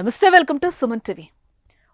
నమస్తే, welcome to Suman TV.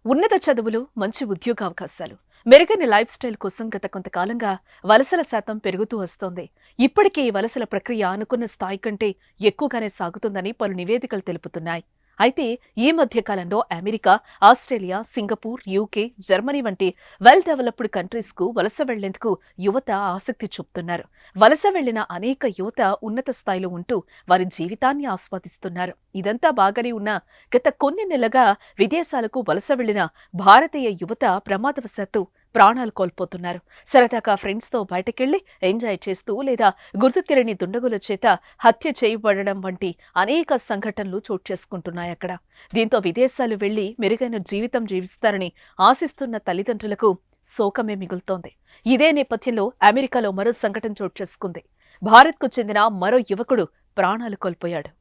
ఉన్నత చదువులు, మంచి ఉద్యోగ అవకాశాలు, మెరుగైన లైఫ్ స్టైల్ కోసం గత కొంతకాలంగా వలసల శాతం పెరుగుతూ వస్తోంది. ఇప్పటికే ఈ వలసల ప్రక్రియ అనుకున్న స్థాయి కంటే ఎక్కువగానే సాగుతుందని పలు నివేదికలు తెలుపుతున్నాయి. అయితే ఈ మధ్య కాలంలో America, Australia, Singapore, UK, Germany వంటి వెల్ డెవలప్డ్ కంట్రీస్ కు వలస వెళ్లేందుకు యువత ఆసక్తి చూపుతున్నారు. వలస వెళ్లిన అనేక యువత ఉన్నత స్థాయిలో ఉంటూ వారి జీవితాన్ని ఆస్వాదిస్తున్నారు. ఇదంతా బాగానే ఉన్నా గత కొన్ని నెలలుగా విదేశాలకు వలస వెళ్లిన భారతీయ యువత ప్రమాదవశాత్తు ప్రాణాలు కోల్పోతున్నారు. సరదాగా ఫ్రెండ్స్ తో బయటకెళ్లి ఎంజాయ్ చేస్తూ లేదా గుర్తు తెలియని దుండగుల చేత హత్య చేయబడడం వంటి అనేక సంఘటనలు చోటు చేసుకుంటున్నాయి అక్కడ. దీంతో విదేశాలు వెళ్లి మెరుగైన జీవితం జీవిస్తారని ఆశిస్తున్న తల్లిదండ్రులకు శోకమే మిగులుతోంది. ఇదే నేపథ్యంలో అమెరికాలో మరో సంఘటన చోటు చేసుకుంది. భారత్కు చెందిన మరో యువకుడు ప్రాణాలు కోల్పోయాడు.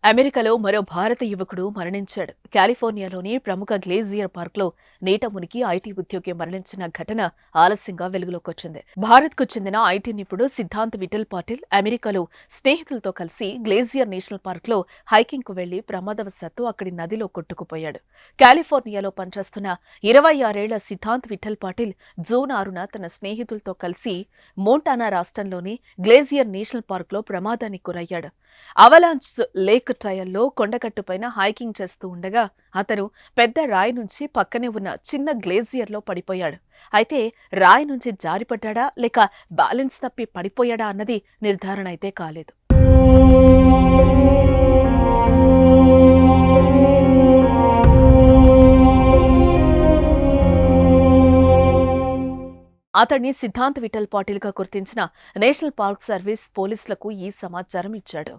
అమెరికాలో మరో భారత యువకుడు మరణించాడు. కాలిఫోర్నియాలోని ప్రముఖ గ్లేజియర్ పార్క్ లో నీట మునిగి ఐటీ ఉద్యోగి మరణించిన ఘటన ఆలస్యంగా వెలుగులోకొచ్చింది. భారత్కు చెందిన ఐటీ నిపుణుడు సిద్ధాంత్ విఠల్ పాటిల్ అమెరికాలో స్నేహితులతో కలిసి గ్లేజియర్ నేషనల్ పార్క్ లో హైకింగ్ కు వెళ్లి ప్రమాదవశాత్తు అక్కడి నదిలో కొట్టుకుపోయాడు. కాలిఫోర్నియాలో పనిచేస్తున్న 26 ఏళ్ల సిద్ధాంత్ విఠల్ పాటిల్ జూన్ 6న తన స్నేహితులతో కలిసి మోంటానా రాష్ట్రంలోని గ్లేజియర్ నేషనల్ పార్క్ లో ప్రమాదానికి గురయ్యాడు. అవలాంచ్ లేక్ ట్రయల్లో కొండగట్టుపైన హైకింగ్ చేస్తూ ఉండగా అతను పెద్ద రాయి నుంచి పక్కనే ఉన్న చిన్న గ్లేజియర్ లో పడిపోయాడు. అయితే రాయి నుంచి జారిపడ్డా లేక బ్యాలెన్స్ తప్పి పడిపోయాడా అన్నది నిర్ధారణ అయితే కాలేదు. అతన్ని సిద్ధాంత్ విఠల్ పాటిల్ గా గుర్తించిన నేషనల్ పార్క్ సర్వీస్ పోలీసులకు ఈ సమాచారం ఇచ్చాడు.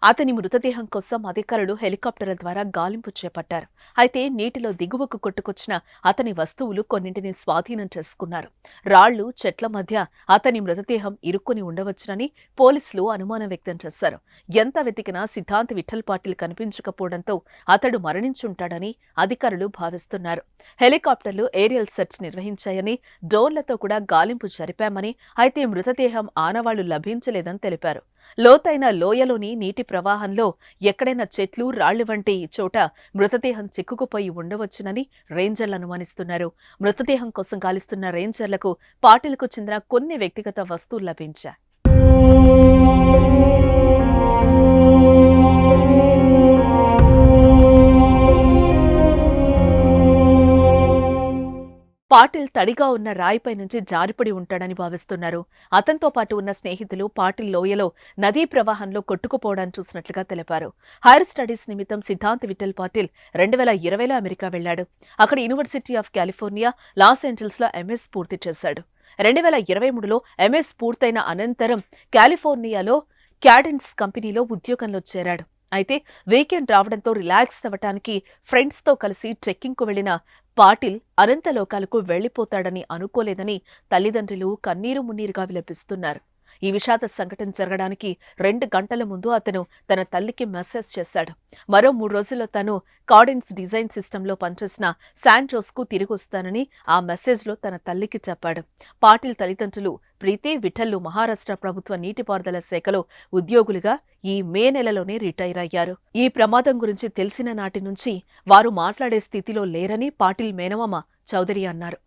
అతని మృతదేహం కోసం అధికారులు హెలికాప్టర్ల ద్వారా గాలింపు చేపట్టారు. అయితే నీటిలో దిగువకు కొట్టుకొచ్చిన అతని వస్తువులు కొన్నింటిని స్వాధీనం చేసుకున్నారు. రాళ్లు, చెట్ల మధ్య అతని మృతదేహం ఇరుక్కుని ఉండవచ్చునని పోలీసులు అనుమానం వ్యక్తం చేశారు. ఎంత వెతికినా సిద్ధాంత్ విఠల్ పాటిల్ కనిపించకపోవడంతో అతడు మరణించుంటాడని అధికారులు భావిస్తున్నారు. హెలికాప్టర్లు ఏరియల్ సెర్చ్ నిర్వహించాయని, డ్రోన్లతో కూడా గాలింపు జరిపామని, అయితే మృతదేహం ఆనవాళ్లు లభించలేదని తెలిపారు. లోతైన లోయలోని నీటి ప్రవాహంలో ఎక్కడైనా చెట్లు, రాళ్లు వంటి చోట మృతదేహం చిక్కుకుపోయి ఉండవచ్చునని రేంజర్లు అనుమానిస్తున్నారు. మృతదేహం కోసం గాలిస్తున్న రేంజర్లకు పాటిల్కు చెందిన కొన్ని వ్యక్తిగత వస్తువులు లభించాయి. పాటిల్ తడిగా ఉన్న రాయిపై నుంచి జారిపడి ఉంటాడని భావిస్తున్నారు. అతనితో పాటు ఉన్న స్నేహితులు పాటిల్ లోయలో నదీ ప్రవాహంలో కొట్టుకుపోవడాన్ని చూసినట్లుగా తెలిపారు. హైర్ స్టడీస్ నిమిత్తం సిద్ధాంత్ విఠల్ పాటిల్ 2020లో అమెరికా వెళ్లాడు. అక్కడ university of California, Los Angeles లో ఎంఎస్ పూర్తి చేశాడు. 2023లో ఎంఎస్ పూర్తయిన అనంతరం కాలిఫోర్నియాలో క్యాడెన్స్ కంపెనీలో ఉద్యోగంలో చేరాడు. అయితే వీకెండ్ రావడంతో రిలాక్స్ అవ్వటానికి ఫ్రెండ్స్ తో కలిసి ట్రెక్కింగ్ కు వెళ్లిన పాటిల్ అనంతలోకాలకు వెళ్లిపోతాడని అనుకోలేదని తల్లిదండ్రులు కన్నీరు మున్నీరుగా విలపిస్తున్నారు. ఈ విషాద సంఘటన జరగడానికి 2 గంటల ముందు అతను తన తల్లికి మెసేజ్ చేశాడు. మరో 3 రోజుల్లో తాను కార్డెన్స్ డిజైన్ సిస్టంలో పనిచేసిన శాన్ జోస్ కు తిరిగొస్తానని ఆ మెసేజ్ లో తన తల్లికి చెప్పాడు. పాటిల్ తల్లిదండ్రులు ప్రీతి విఠల్లు మహారాష్ట్ర ప్రభుత్వ నీటిపారుదల శాఖలో ఉద్యోగులుగా ఈ మే నెలలోనే రిటైర్ అయ్యారు. ఈ ప్రమాదం గురించి తెలిసిన నాటి నుంచి వారు మాట్లాడే స్థితిలో లేరని పాటిల్ మేనమామ చౌదరి అన్నారు.